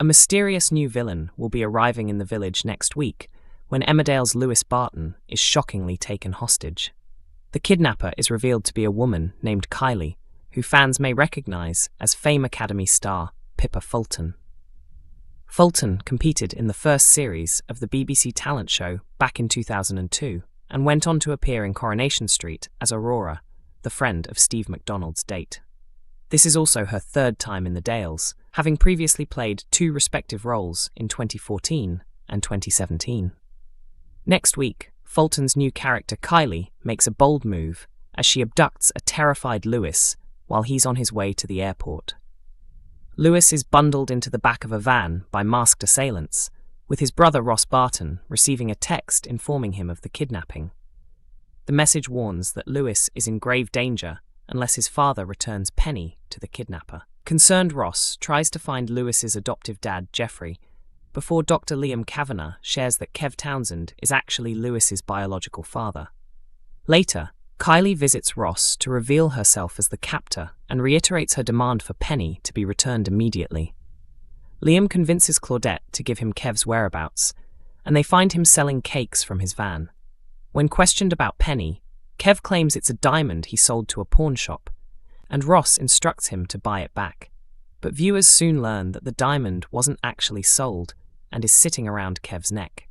A mysterious new villain will be arriving in the village next week when Emmerdale's Lewis Barton is shockingly taken hostage. The kidnapper is revealed to be a woman named Kylie, who fans may recognise as Fame Academy star Pippa Fulton. Fulton competed in the first series of the BBC talent show back in 2002 and went on to appear in Coronation Street as Aurora, the friend of Steve McDonald's date. This is also her third time in the Dales, having previously played two respective roles in 2014 and 2017. Next week, Fulton's new character Kylie makes a bold move as she abducts a terrified Lewis while he's on his way to the airport. Lewis is bundled into the back of a van by masked assailants, with his brother Ross Barton receiving a text informing him of the kidnapping. The message warns that Lewis is in grave danger unless his father returns Penny to the kidnapper. Concerned Ross tries to find Lewis's adoptive dad, Jeffrey, before Dr. Liam Cavanagh shares that Kev Townsend is actually Lewis's biological father. Later, Kylie visits Ross to reveal herself as the captor and reiterates her demand for Penny to be returned immediately. Liam convinces Claudette to give him Kev's whereabouts, and they find him selling cakes from his van. When questioned about Penny, Kev claims it's a diamond he sold to a pawn shop, and Ross instructs him to buy it back. But viewers soon learn that the diamond wasn't actually sold and is sitting around Kev's neck.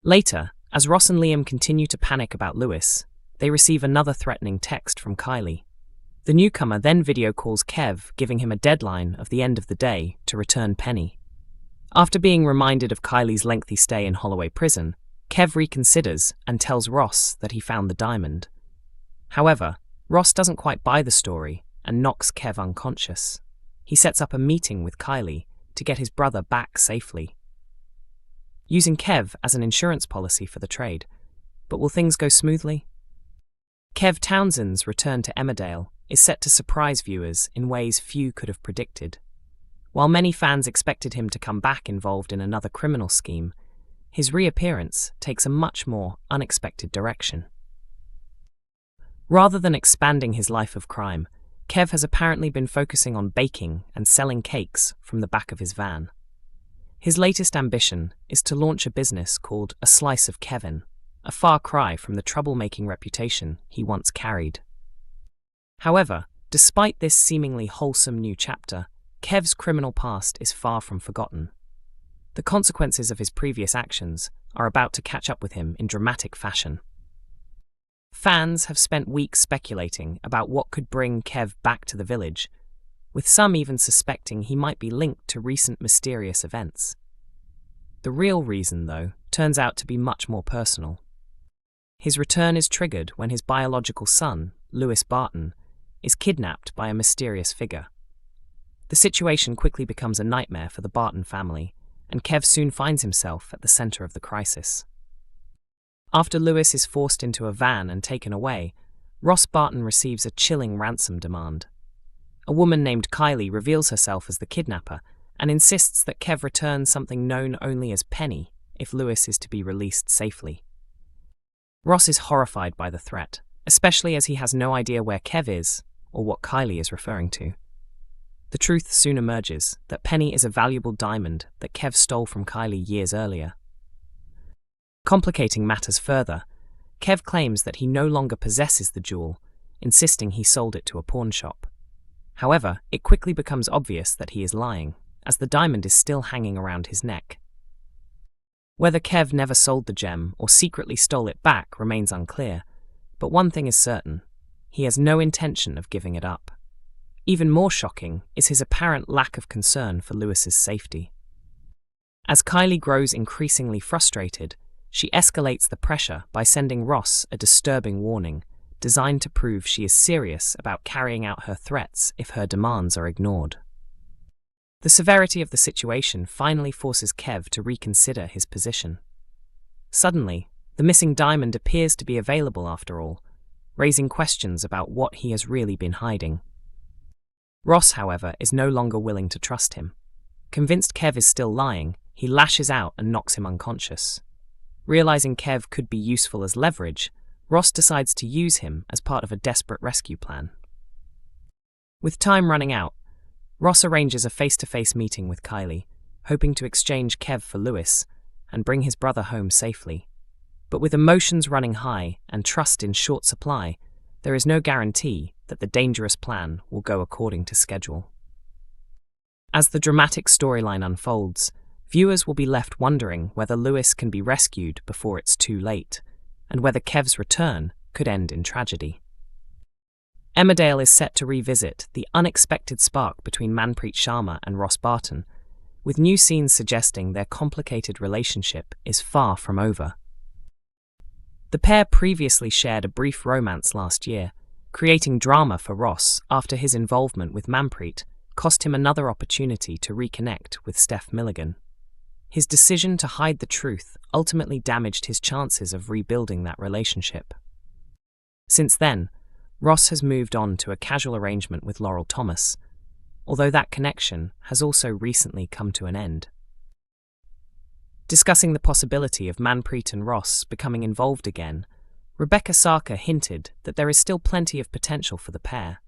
Later, as Ross and Liam continue to panic about Lewis, they receive another threatening text from Kylie. The newcomer then video calls Kev, giving him a deadline of the end of the day to return Penny. After being reminded of Kylie's lengthy stay in Holloway Prison, Kev reconsiders and tells Ross that he found the diamond. However, Ross doesn't quite buy the story and knocks Kev unconscious. He sets up a meeting with Kylie to get his brother back safely, using Kev as an insurance policy for the trade. But will things go smoothly? Kev Townsend's return to Emmerdale is set to surprise viewers in ways few could have predicted. While many fans expected him to come back involved in another criminal scheme, his reappearance takes a much more unexpected direction. Rather than expanding his life of crime, Kev has apparently been focusing on baking and selling cakes from the back of his van. His latest ambition is to launch a business called A Slice of Kevin, a far cry from the troublemaking reputation he once carried. However, despite this seemingly wholesome new chapter, Kev's criminal past is far from forgotten. The consequences of his previous actions are about to catch up with him in dramatic fashion. Fans have spent weeks speculating about what could bring Kev back to the village, with some even suspecting he might be linked to recent mysterious events. The real reason, though, turns out to be much more personal. His return is triggered when his biological son, Lewis Barton, is kidnapped by a mysterious figure. The situation quickly becomes a nightmare for the Barton family, and Kev soon finds himself at the centre of the crisis. After Lewis is forced into a van and taken away, Ross Barton receives a chilling ransom demand. A woman named Kylie reveals herself as the kidnapper and insists that Kev return something known only as Penny if Lewis is to be released safely. Ross is horrified by the threat, especially as he has no idea where Kev is or what Kylie is referring to. The truth soon emerges that Penny is a valuable diamond that Kev stole from Kylie years earlier. Complicating matters further, Kev claims that he no longer possesses the jewel, insisting he sold it to a pawn shop. However, it quickly becomes obvious that he is lying, as the diamond is still hanging around his neck. Whether Kev never sold the gem or secretly stole it back remains unclear, but one thing is certain: he has no intention of giving it up. Even more shocking is his apparent lack of concern for Lewis's safety. As Kylie grows increasingly frustrated, she escalates the pressure by sending Ross a disturbing warning, designed to prove she is serious about carrying out her threats if her demands are ignored. The severity of the situation finally forces Kev to reconsider his position. Suddenly, the missing diamond appears to be available after all, raising questions about what he has really been hiding. Ross, however, is no longer willing to trust him. Convinced Kev is still lying, he lashes out and knocks him unconscious. Realizing Kev could be useful as leverage, Ross decides to use him as part of a desperate rescue plan. With time running out, Ross arranges a face-to-face meeting with Kylie, hoping to exchange Kev for Lewis and bring his brother home safely. But with emotions running high and trust in short supply, there is no guarantee that the dangerous plan will go according to schedule. As the dramatic storyline unfolds, viewers will be left wondering whether Lewis can be rescued before it's too late, and whether Kev's return could end in tragedy. Emmerdale is set to revisit the unexpected spark between Manpreet Sharma and Ross Barton, with new scenes suggesting their complicated relationship is far from over. The pair previously shared a brief romance last year, creating drama for Ross after his involvement with Manpreet cost him another opportunity to reconnect with Steph Milligan. His decision to hide the truth ultimately damaged his chances of rebuilding that relationship. Since then, Ross has moved on to a casual arrangement with Laurel Thomas, although that connection has also recently come to an end. Discussing the possibility of Manpreet and Ross becoming involved again, Rebecca Sarker hinted that there is still plenty of potential for the pair.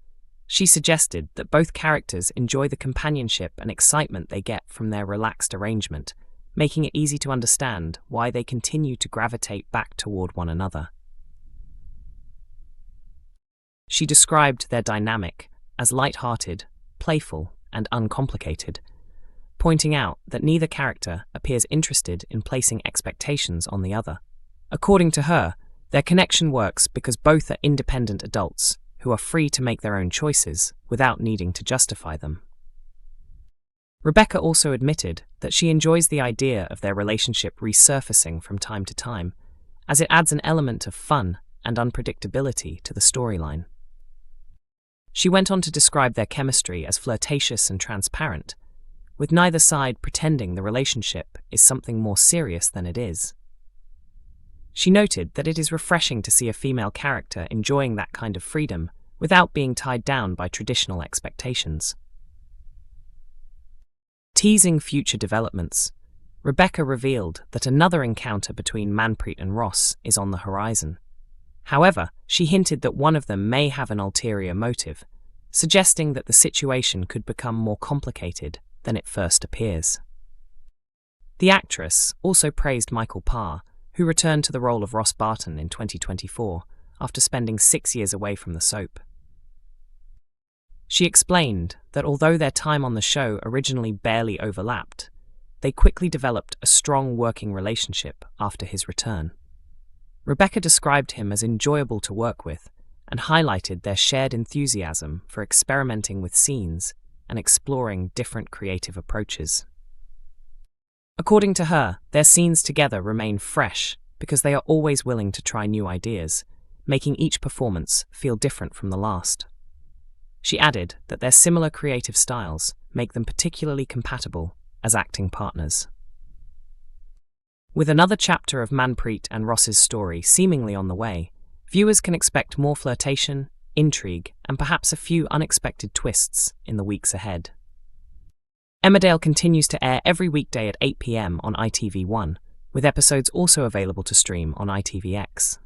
She suggested that both characters enjoy the companionship and excitement they get from their relaxed arrangement, making it easy to understand why they continue to gravitate back toward one another. She described their dynamic as light-hearted, playful, and uncomplicated, pointing out that neither character appears interested in placing expectations on the other. According to her, their connection works because both are independent adults who are free to make their own choices without needing to justify them. Rebecca also admitted that she enjoys the idea of their relationship resurfacing from time to time, as it adds an element of fun and unpredictability to the storyline. She went on to describe their chemistry as flirtatious and transparent, with neither side pretending the relationship is something more serious than it is. She noted that it is refreshing to see a female character enjoying that kind of freedom without being tied down by traditional expectations. Teasing future developments, Rebecca revealed that another encounter between Manpreet and Ross is on the horizon. However, she hinted that one of them may have an ulterior motive, suggesting that the situation could become more complicated than it first appears. The actress also praised Michael Parr, who returned to the role of Ross Barton in 2024 after spending 6 years away from the soap. She explained that although their time on the show originally barely overlapped, they quickly developed a strong working relationship after his return. Rebecca described him as enjoyable to work with and highlighted their shared enthusiasm for experimenting with scenes and exploring different creative approaches. According to her, their scenes together remain fresh because they are always willing to try new ideas, making each performance feel different from the last. She added that their similar creative styles make them particularly compatible as acting partners. With another chapter of Manpreet and Ross's story seemingly on the way, viewers can expect more flirtation, intrigue, and perhaps a few unexpected twists in the weeks ahead. Emmerdale continues to air every weekday at 8 p.m. on ITV1, with episodes also available to stream on ITVX.